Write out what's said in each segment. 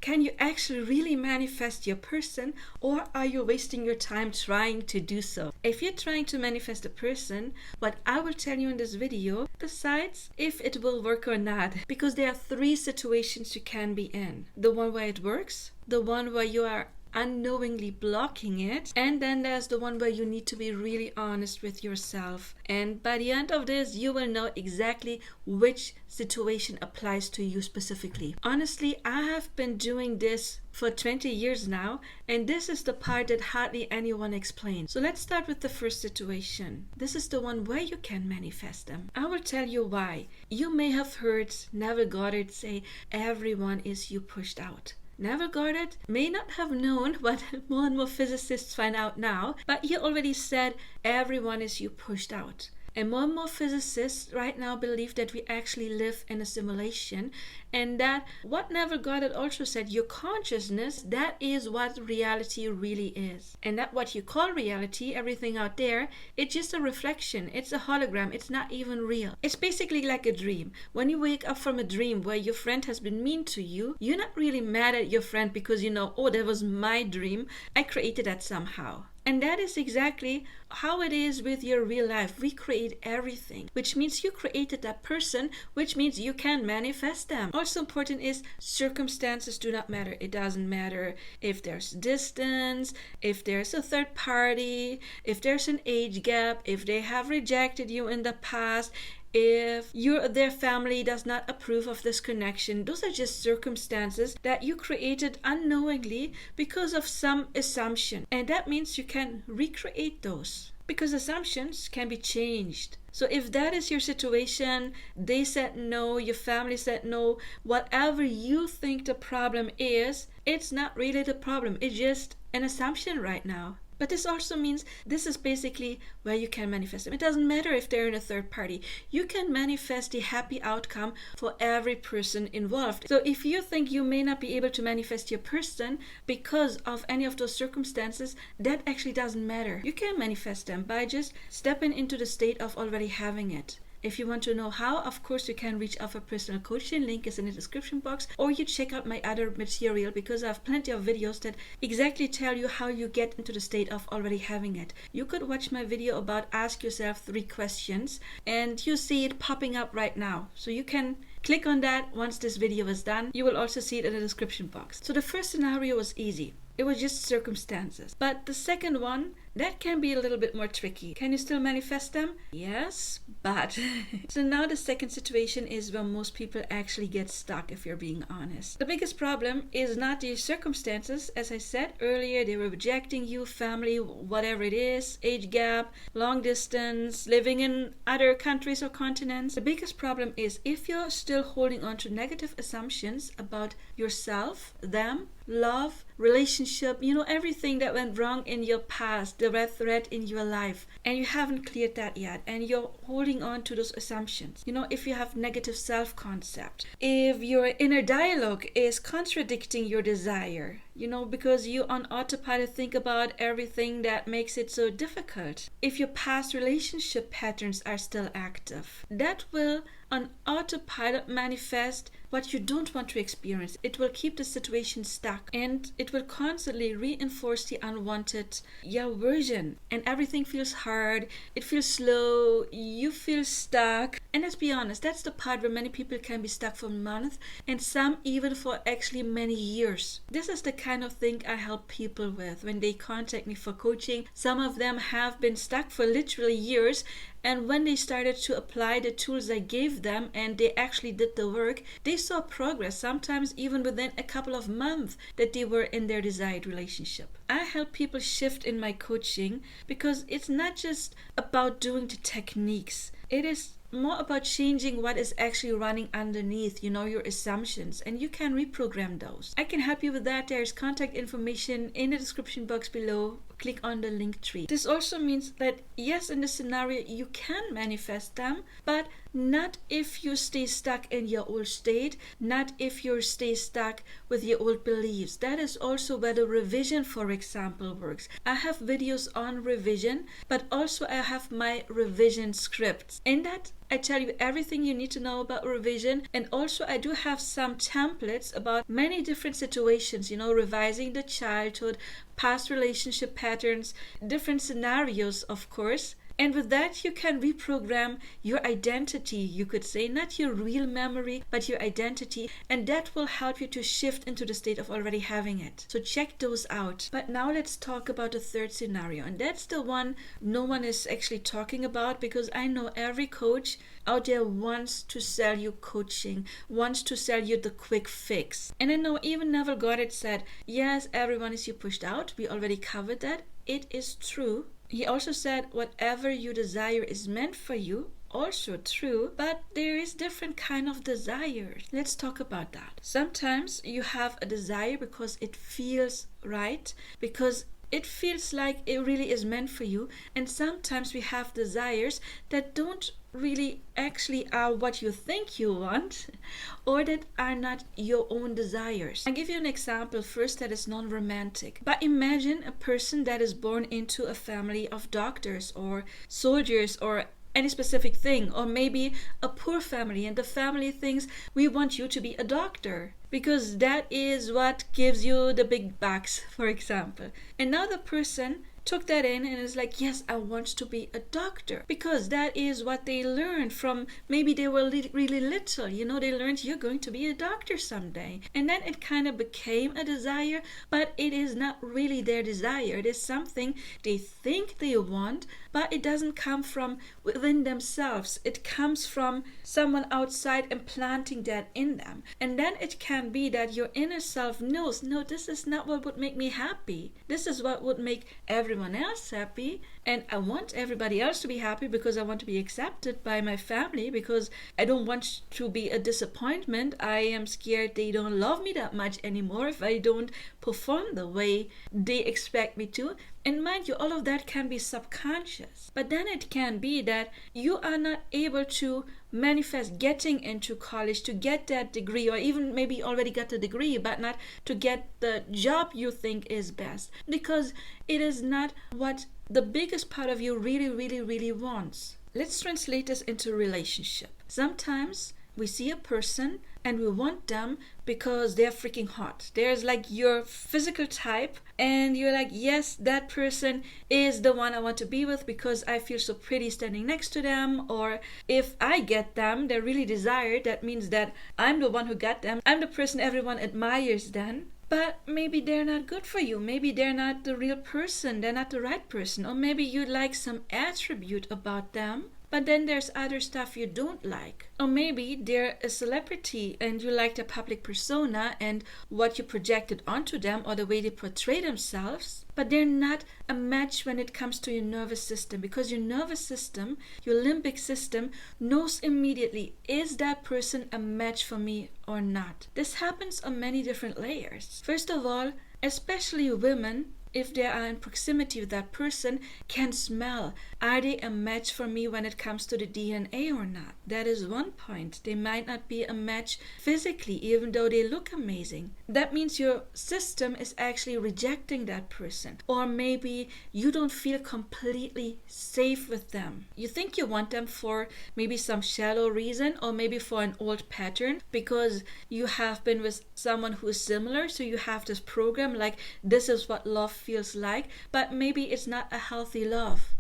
can you actually really manifest your person, or are you wasting your time trying to do so? If you're trying to manifest a person, what I will tell you in this video, besides if it will work or not, because there are 3 situations you can be in. The one where it works, the one where you are unknowingly blocking it, and then there's the one where you need to be really honest with yourself. And by the end of this, you will know exactly which situation applies to you specifically. Honestly, I have been doing this for 20 years now, and this is the part that hardly anyone explains. So let's start with the first situation. This is the one where you can manifest them. I will tell you why. You may have heard Neville Goddard say, everyone is you pushed out. Neville Goddard may not have known what more and more physicists find out now, but he already said everyone is you pushed out. And more physicists right now believe that we actually live in a simulation, and that what Neville Goddard also said, your consciousness, that is what reality really is. And that what you call reality, everything out there, it's just a reflection. It's a hologram. It's not even real. It's basically like a dream. When you wake up from a dream where your friend has been mean to you, you're not really mad at your friend because you know, oh, that was my dream. I created that somehow. And that is exactly how it is with your real life. We create everything, which means you created that person, which means you can manifest them. Also important is circumstances do not matter. It doesn't matter if there's distance, if there's a third party, if there's an age gap, if they have rejected you in the past, if their family does not approve of this connection. Those are just circumstances that you created unknowingly because of some assumption. And that means you can recreate those, because assumptions can be changed. So if that is your situation, they said no, your family said no, whatever you think the problem is, it's not really the problem. It's just an assumption right now. But this also means this is basically where you can manifest them. It doesn't matter if they're in a third party. You can manifest the happy outcome for every person involved. So if you think you may not be able to manifest your person because of any of those circumstances, that actually doesn't matter. You can manifest them by just stepping into the state of already having it. If you want to know how, of course, you can reach out for personal coaching. Link is in the description box, or you check out my other material, because I have plenty of videos that exactly tell you how you get into the state of already having it. You could watch my video about ask yourself 3 questions, and you see it popping up right now. So you can click on that once this video is done. You will also see it in the description box. So the first scenario was easy. It was just circumstances. But the second one, that can be a little bit more tricky. Can you still manifest them? Yes, but. So now the second situation is where most people actually get stuck, if you're being honest. The biggest problem is not the circumstances. As I said earlier, they were rejecting you, family, whatever it is, age gap, long distance, living in other countries or continents. The biggest problem is if you're still holding on to negative assumptions about yourself, them, love, relationship, everything that went wrong in your past, the red thread in your life, and you haven't cleared that yet, and you're holding on to those assumptions. If you have negative self-concept, if your inner dialogue is contradicting your desire, because you on autopilot think about everything that makes it so difficult. If your past relationship patterns are still active, that will on autopilot manifest what you don't want to experience. It will keep the situation stuck, and it will constantly reinforce the unwanted version. And everything feels hard, it feels slow, you feel stuck. And let's be honest, that's the part where many people can be stuck for months, and some even for actually many years. This is the kind of thing I help people with when they contact me for coaching. Some of them have been stuck for literally years, and when they started to apply the tools I gave them and they actually did the work, they saw progress, sometimes even within a couple of months, that they were in their desired relationship. I help people shift in my coaching because it's not just about doing the techniques. It is more about changing what is actually running underneath, your assumptions, and you can reprogram those. I can help you with that. There's contact information in the description box below. Click on the link tree. This also means that yes, in this scenario you can manifest them, but not if you stay stuck in your old state, not if you stay stuck with your old beliefs. That is also where the revision, for example, works. I have videos on revision, but also I have my revision scripts. In that I tell you everything you need to know about revision, and also I do have some templates about many different situations, revising the childhood, past relationship patterns, different scenarios, of course. And with that, you can reprogram your identity, you could say, not your real memory, but your identity. And that will help you to shift into the state of already having it. So check those out. But now let's talk about the third scenario. And that's the one no one is actually talking about, because I know every coach out there wants to sell you coaching, wants to sell you the quick fix. And I know even Neville Goddard said, yes, everyone is you pushed out. We already covered that. It is true. He also said, whatever you desire is meant for you. Also true, but there is different kind of desires. Let's talk about that. Sometimes you have a desire because it feels right, because it feels like it really is meant for you. And sometimes we have desires that don't really actually are what you think you want, or that are not your own desires. I'll give you an example first that is non-romantic. But imagine a person that is born into a family of doctors or soldiers or any specific thing, or maybe a poor family, and the family thinks, we want you to be a doctor because that is what gives you the big bucks, for example. And now the person took that in and is like, yes, I want to be a doctor, because that is what they learned from, maybe they were really little, they learned you're going to be a doctor someday. And then it kind of became a desire, but it is not really their desire. It is something they think they want, but it doesn't come from within themselves. It comes from someone outside implanting that in them. And then it can be that your inner self knows, no, this is not what would make me happy. This is what would make everyone else happy, and I want everybody else to be happy because I want to be accepted by my family, because I don't want to be a disappointment. I am scared they don't love me that much anymore if I don't perform the way they expect me to. And mind you, all of that can be subconscious. But then it can be that you are not able to manifest getting into college to get that degree, or even maybe already got the degree, but not to get the job you think is best, because it is not what the biggest part of you really wants. Let's translate this into relationship. Sometimes we see a person and we want them because they're freaking hot. There's like your physical type, and you're like, yes, that person is the one I want to be with because I feel so pretty standing next to them. Or if I get them, they're really desired. That means that I'm the one who got them. I'm the person everyone admires then. But maybe they're not good for you. Maybe they're not the real person. They're not the right person. Or maybe you like some attribute about them, but then there's other stuff you don't like. Or maybe they're a celebrity and you like their public persona and what you projected onto them, or the way they portray themselves, but they're not a match when it comes to your nervous system, because your nervous system, your limbic system, knows immediately, is that person a match for me or not? This happens on many different layers. First of all, especially women, if they are in proximity with that person, can smell, are they a match for me when it comes to the DNA or not? That is one point. They might not be a match physically, even though they look amazing. That means your system is actually rejecting that person. Or maybe you don't feel completely safe with them. You think you want them for maybe some shallow reason, or maybe for an old pattern, because you have been with someone who is similar, so you have this program like, this is what love feels like, but maybe it's not a healthy love.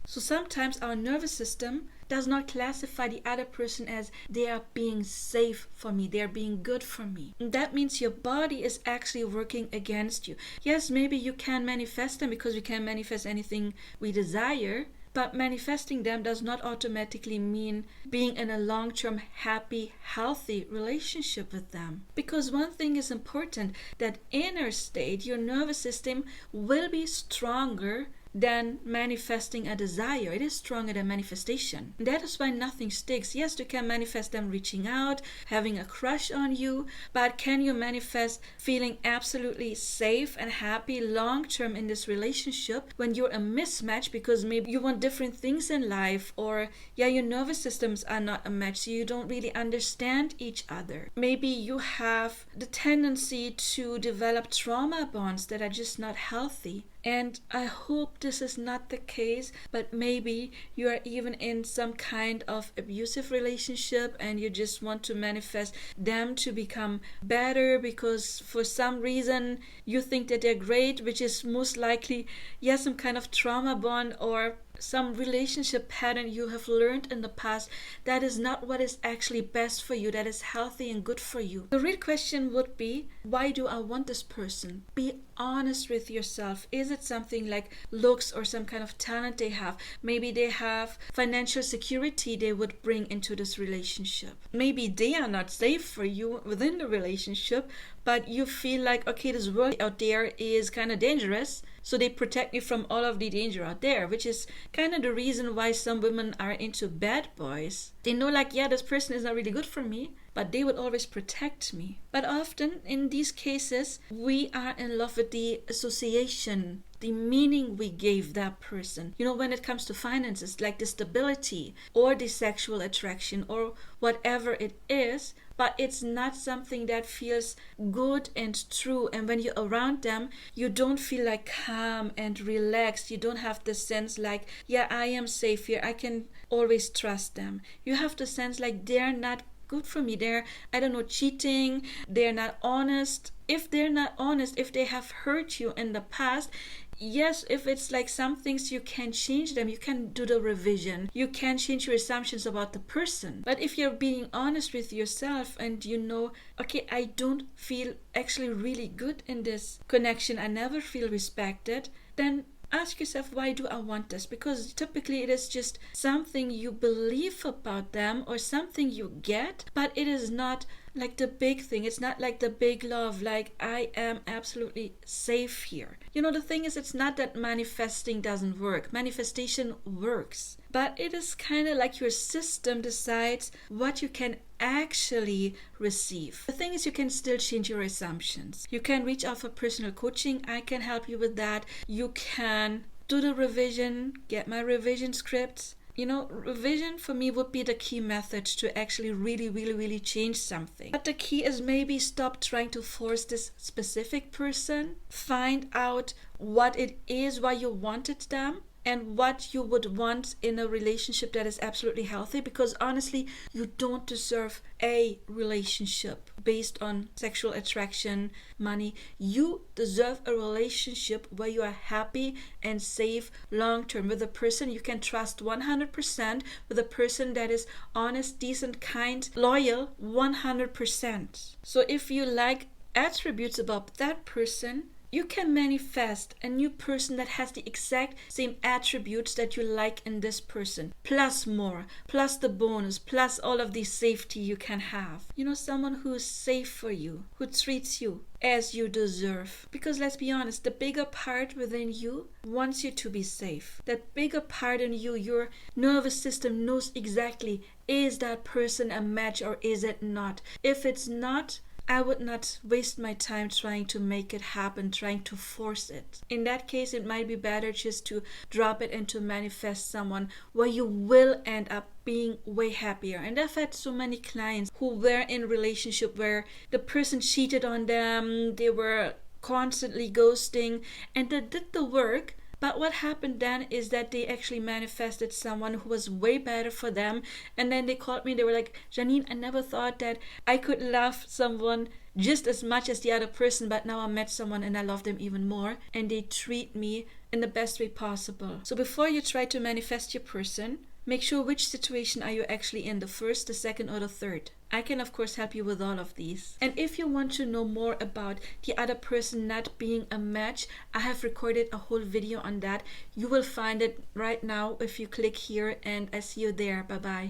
So sometimes our nervous system does not classify the other person as they are being safe for me, they are being good for me. And that means your body is actually working against you. Yes, maybe you can manifest them because we can manifest anything we desire, but manifesting them does not automatically mean being in a long-term, happy, healthy relationship with them. Because one thing is important, that inner state, your nervous system will be stronger than manifesting a desire. It is stronger than manifestation. That is why nothing sticks. Yes, you can manifest them reaching out, having a crush on you, but can you manifest feeling absolutely safe and happy long term in this relationship when you're a mismatch, because maybe you want different things in life, or your nervous systems are not a match, so you don't really understand each other. Maybe you have the tendency to develop trauma bonds that are just not healthy. And I hope this is not the case, but maybe you are even in some kind of abusive relationship and you just want to manifest them to become better because for some reason you think that they're great, which is most likely, yes, some kind of trauma bond or some relationship pattern you have learned in the past that is not what is actually best for you, that is healthy and good for you. The real question would be, why do I want this person? Be honest with yourself. Is it something like looks or some kind of talent they have? Maybe they have financial security they would bring into this relationship. Maybe they are not safe for you within the relationship, but you feel like, okay, this world out there is kind of dangerous, so they protect me from all of the danger out there, which is kind of the reason why some women are into bad boys. They know like, yeah, this person is not really good for me, but they would always protect me. But often in these cases, we are in love with the association, the meaning we gave that person. You know, when it comes to finances, like the stability or the sexual attraction or whatever it is, but it's not something that feels good and true. And when you're around them, you don't feel like calm and relaxed. You don't have the sense like, yeah, I am safe here. I can always trust them. You have the sense like they're not good for me. They're, I don't know, cheating. They're not honest. If they're not honest, if they have hurt you in the past, yes, if it's like some things you can change them, you can do the revision, you can change your assumptions about the person. But if you're being honest with yourself and you know, okay, I don't feel actually really good in this connection, I never feel respected, then ask yourself, why do I want this? Because typically it is just something you believe about them or something you get, but it is not like the big thing. It's not like the big love, like I am absolutely safe here. You know, the thing is, it's not that manifesting doesn't work. Manifestation works. But it is kind of like your system decides what you can actually receive. The thing is, you can still change your assumptions. You can reach out for personal coaching. I can help you with that. You can do the revision, get my revision scripts. You know, revision for me would be the key method to actually really change something. But the key is maybe stop trying to force this specific person. Find out what it is, why you wanted them, and what you would want in a relationship that is absolutely healthy, because honestly, you don't deserve a relationship based on sexual attraction, money. You deserve a relationship where you are happy and safe long term with a person you can trust 100%, with a person that is honest, decent, kind, loyal 100%. So if you like attributes about that person, you can manifest a new person that has the exact same attributes that you like in this person, plus more, plus the bonus, plus all of the safety you can have. You know, someone who is safe for you, who treats you as you deserve. Because let's be honest, the bigger part within you wants you to be safe. That bigger part in you, your nervous system knows exactly, is that person a match or is it not? If it's not, I would not waste my time trying to make it happen, trying to force it. In that case, it might be better just to drop it and to manifest someone where you will end up being way happier. And I've had so many clients who were in a relationship where the person cheated on them, they were constantly ghosting, and they did the work. But what happened then is that they actually manifested someone who was way better for them. And then they called me, they were like, Janine, I never thought that I could love someone just as much as the other person, but now I met someone and I love them even more. And they treat me in the best way possible. So before you try to manifest your person, make sure which situation are you actually in, the first, the second, or the third. I can of course help you with all of these. And if you want to know more about the other person not being a match, I have recorded a whole video on that. You will find it right now if you click here, and I see you there. Bye bye.